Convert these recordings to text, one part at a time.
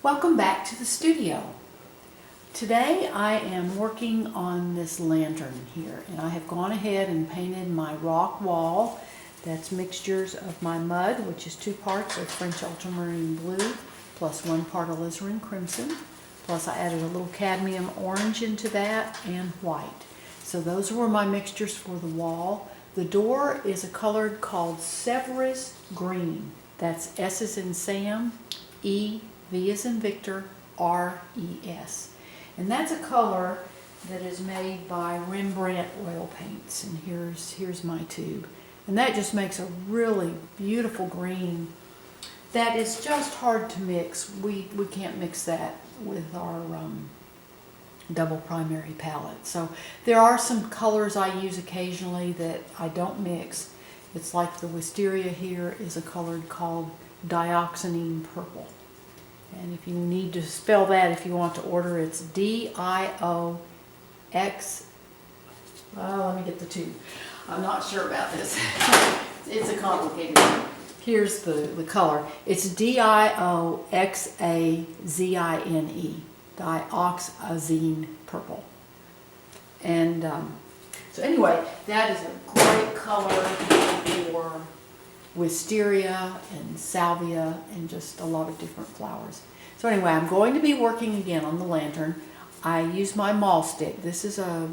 Welcome back to the studio. Today I am working on this lantern here, and I have gone ahead and painted my rock wall. That's mixtures of my mud, which is 2 parts of French ultramarine blue plus 1 part alizarin crimson, plus I added a little cadmium orange into that and white. So those were my mixtures for the wall. The door is a color called Severus Green. That's S as in Sam, E, V as in Victor, R-E-S. And that's a color that is made by Rembrandt oil paints. And here's my tube. And that just makes a really beautiful green that is just hard to mix. We can't mix that with our double primary palette. So there are some colors I use occasionally that I don't mix. It's like the wisteria here is a color called dioxanine purple. And if you need to spell that, if you want to order, it's D-I-O-X. Let me get the tube. I'm not sure about this. It's a complicated one. Here's the color. It's D-I-O-X-A-Z-I-N-E. Dioxazine purple. And so anyway, that is a great color for wisteria and salvia and just a lot of different flowers. So anyway, I'm going to be working again on the lantern. I use my maul stick. This is a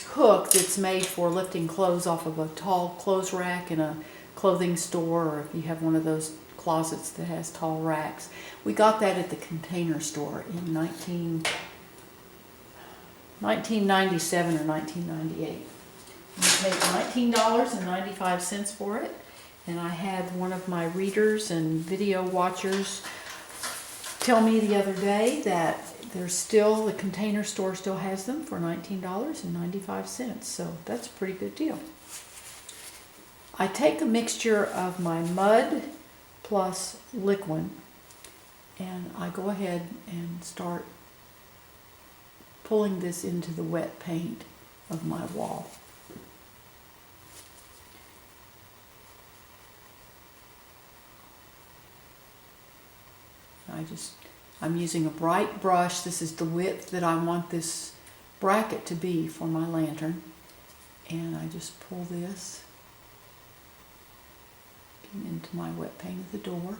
hook that's made for lifting clothes off of a tall clothes rack in a clothing store, or if you have one of those closets that has tall racks. We got that at the Container Store in 1997 or 1998. We paid $19.95 for it, and I had one of my readers and video watchers tell me the other day that the Container Store still has them for $19.95, so that's a pretty good deal. I take a mixture of my mud plus liquid, and I go ahead and start pulling this into the wet paint of my wall. I'm using a bright brush. This is the width that I want this bracket to be for my lantern. And I just pull this into my wet paint of the door.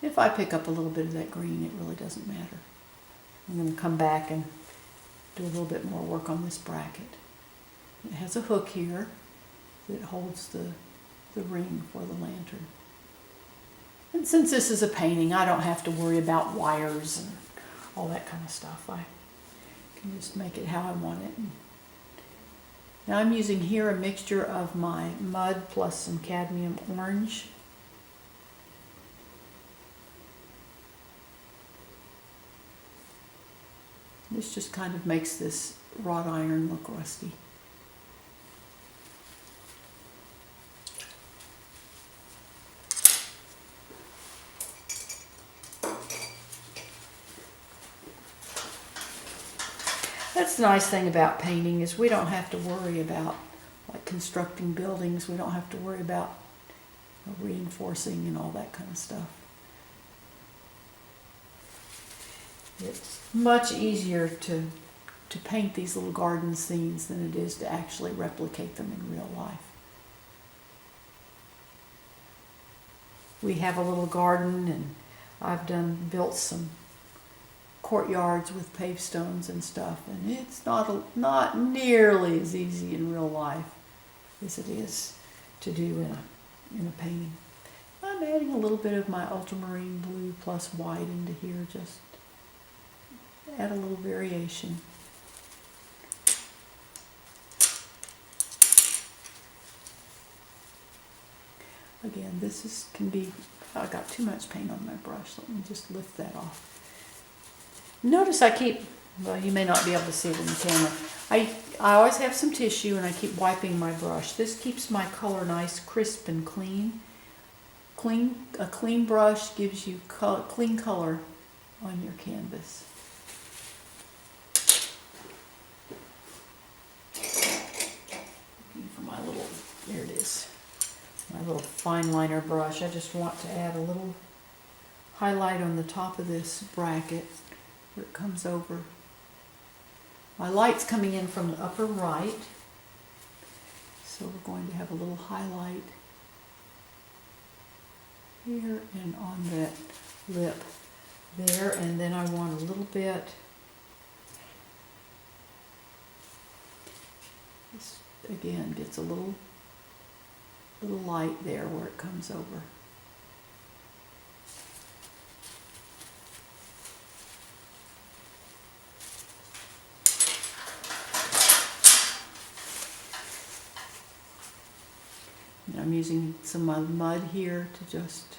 If I pick up a little bit of that green, it really doesn't matter. I'm going to come back and do a little bit more work on this bracket. It has a hook here that holds the ring for the lantern. And since this is a painting, I don't have to worry about wires and all that kind of stuff. I can just make it how I want it. Now I'm using here a mixture of my mud plus some cadmium orange. This just kind of makes this wrought iron look rusty. That's the nice thing about painting, is we don't have to worry about like constructing buildings. We don't have to worry about reinforcing and all that kind of stuff. It's much easier to paint these little garden scenes than it is to actually replicate them in real life. We have a little garden, and I've built some courtyards with paved stones and stuff, and it's not nearly as easy in real life as it is to do in a painting. I'm adding a little bit of my ultramarine blue plus white into here, just add a little variation. Again, I got too much paint on my brush. Let me just lift that off. Notice you may not be able to see it in the camera. I always have some tissue, and I keep wiping my brush. This keeps my color nice, crisp, and clean. A clean brush gives you clean color on your canvas. Looking for my little, there it is, my little fine liner brush. I just want to add a little highlight on the top of this bracket where it comes over. My light's coming in from the upper right, so we're going to have a little highlight here and on that lip there, and then I want a little bit, this again gets a little light there where it comes over. And I'm using some mud here to just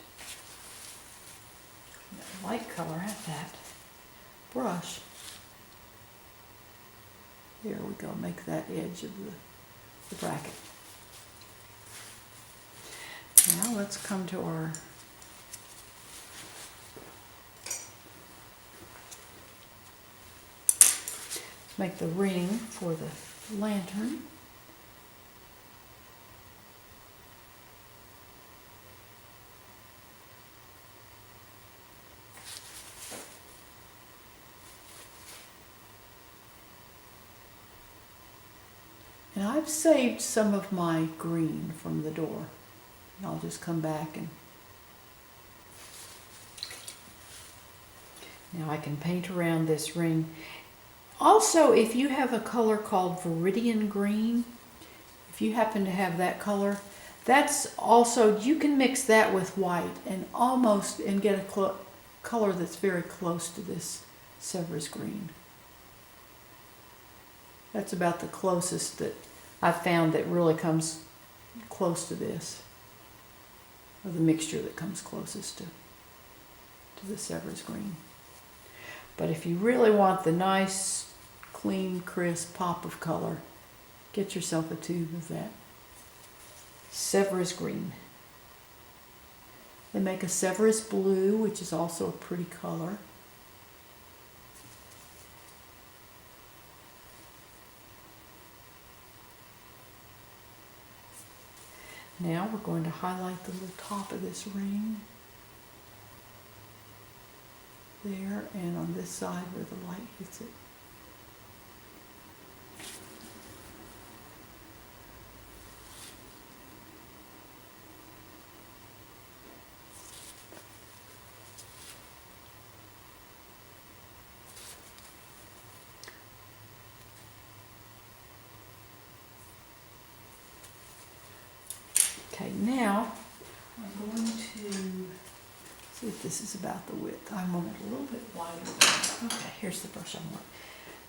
light color at that brush. There we go, make that edge of the bracket. Now let's come to our make the ring for the lantern. And I've saved some of my green from the door. And I'll just come back and now I can paint around this ring. Also, if you have a color called Viridian Green, if you happen to have that color, that's also, you can mix that with white and get a color that's very close to this Sevres Green. That's about the closest that I've found that really comes close to this, or the mixture that comes closest to the Sevres Green. But if you really want the nice, clean, crisp pop of color, get yourself a tube of that Sevres Green. They make a Sevres Blue, which is also a pretty color. Now we're going to highlight the little top of this ring there, and on this side where the light hits it. Okay, now I'm going to see if this is about the width. I want it a little bit wider. Okay, here's the brush I want.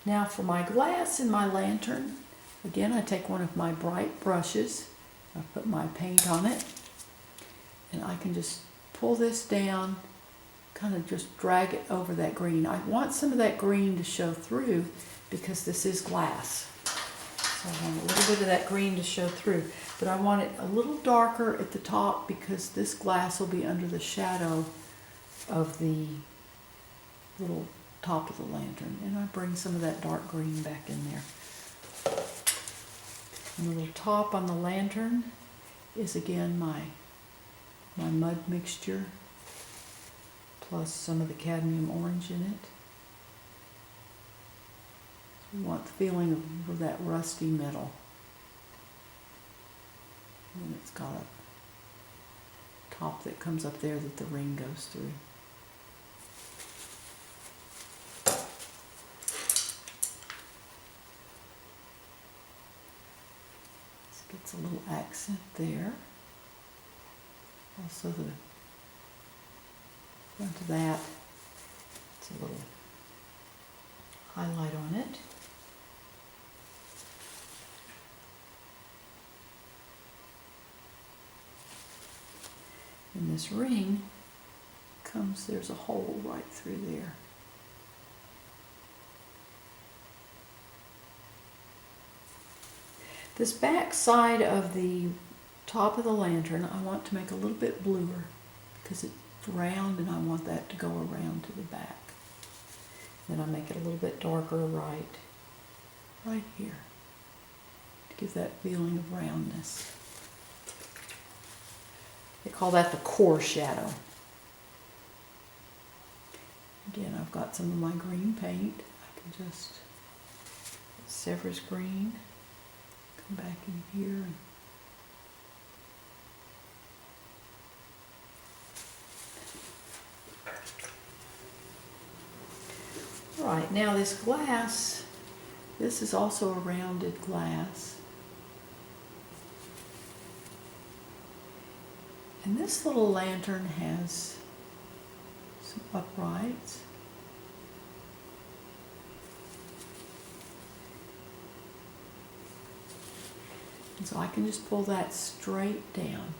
Now for my glass and my lantern, again I take one of my bright brushes, I put my paint on it, and I can just pull this down, kind of just drag it over that green. I want some of that green to show through because this is glass. So I want a little bit of that green to show through. But I want it a little darker at the top because this glass will be under the shadow of the little top of the lantern. And I bring some of that dark green back in there. And the little top on the lantern is again my mud mixture plus some of the cadmium orange in it. You want the feeling of that rusty metal. And it's got a top that comes up there that the ring goes through. This gets a little accent there. Also the front of that, it's a little highlight on it. And this ring comes, there's a hole right through there. This back side of the top of the lantern I want to make a little bit bluer because it's round and I want that to go around to the back. Then I make it a little bit darker right here to give that feeling of roundness. They call that the core shadow. Again, I've got some of my green paint. I can just, Severs green, come back in here. And all right, now this glass, this is also a rounded glass. And this little lantern has some uprights. And so I can just pull that straight down.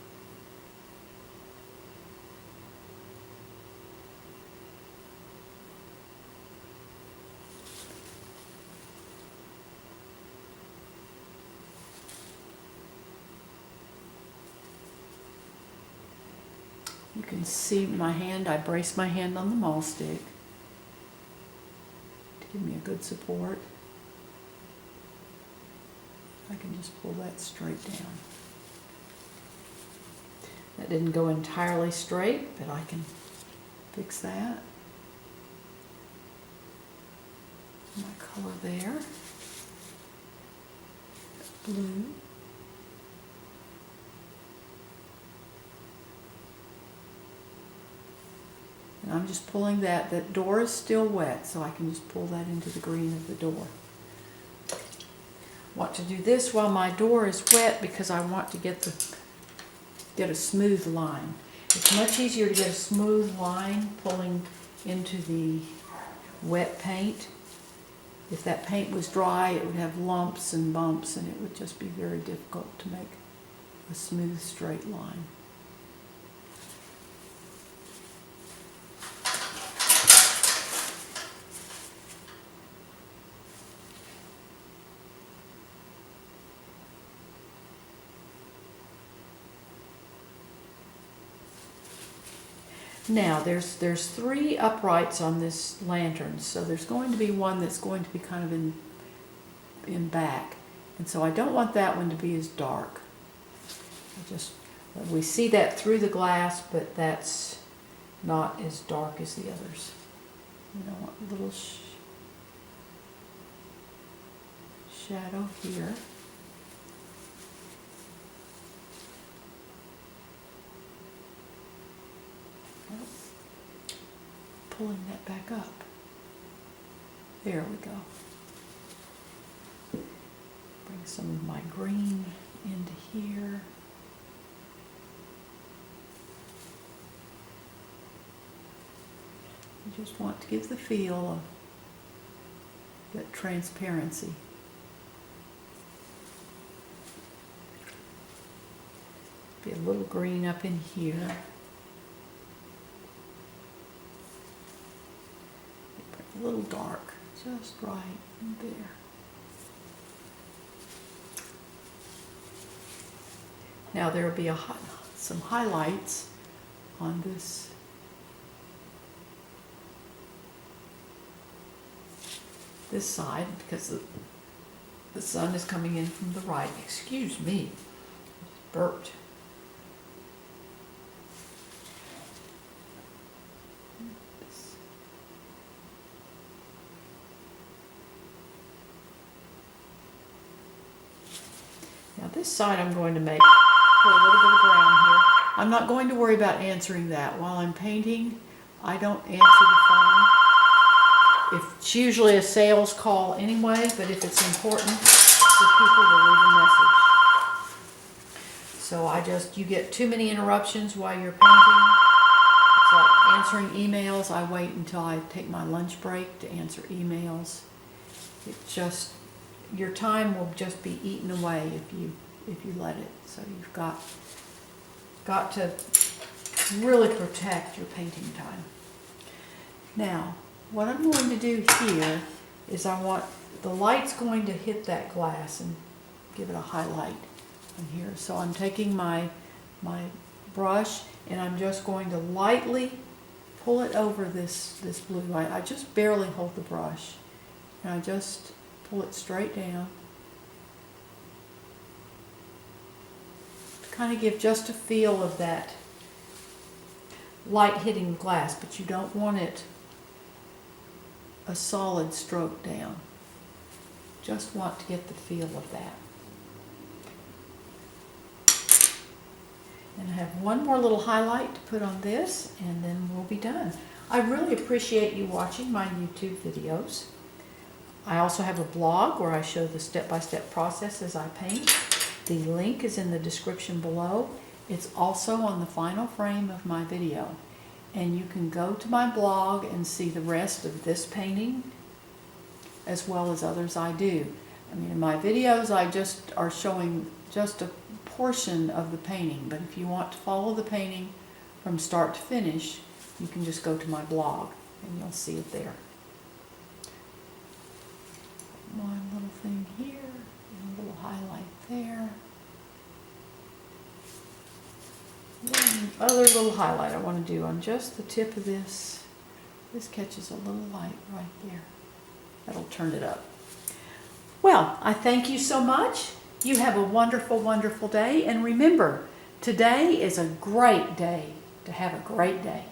You can see my hand, I brace my hand on the maul stick to give me a good support. I can just pull that straight down. That didn't go entirely straight, but I can fix that. My color there, blue. And I'm just pulling that. That door is still wet, so I can just pull that into the green of the door. I want to do this while my door is wet because I want to get a smooth line. It's much easier to get a smooth line pulling into the wet paint. If that paint was dry, it would have lumps and bumps, and it would just be very difficult to make a smooth, straight line. Now, there's 3 uprights on this lantern, so there's going to be one that's going to be kind of in back. And so I don't want that one to be as dark. We see that through the glass, but that's not as dark as the others. You know, a little shadow here. Pulling that back up. There we go. Bring some of my green into here. You just want to give the feel of that transparency. Be a little green up in here. A little dark, just right in there. Now there will be some highlights on this side because the sun is coming in from the right. Excuse me, burped. Now this side I'm going to make put a little bit of brown here. I'm not going to worry about answering that. While I'm painting, I don't answer the phone. It's usually a sales call anyway, but if it's important, the people will leave a message. So you get too many interruptions while you're painting. It's like answering emails. I wait until I take my lunch break to answer emails. Your time will just be eaten away if you let it. So you've got to really protect your painting time. Now, what I'm going to do here is the light's going to hit that glass and give it a highlight in here. So I'm taking my brush and I'm just going to lightly pull it over this blue. I just barely hold the brush and I just pull it straight down to kind of give just a feel of that light hitting the glass, but you don't want it a solid stroke down. Just want to get the feel of that. And I have one more little highlight to put on this, and then we'll be done. I really appreciate you watching my YouTube videos. I also have a blog where I show the step-by-step process as I paint. The link is in the description below. It's also on the final frame of my video. And you can go to my blog and see the rest of this painting as well as others I do. I mean, in my videos I just are showing just a portion of the painting, but if you want to follow the painting from start to finish, you can just go to my blog and you'll see it there. One little thing here, and a little highlight there. One other little highlight I want to do on just the tip of this. This catches a little light right there. That'll turn it up. Well, I thank you so much. You have a wonderful, wonderful day. And remember, today is a great day to have a great day.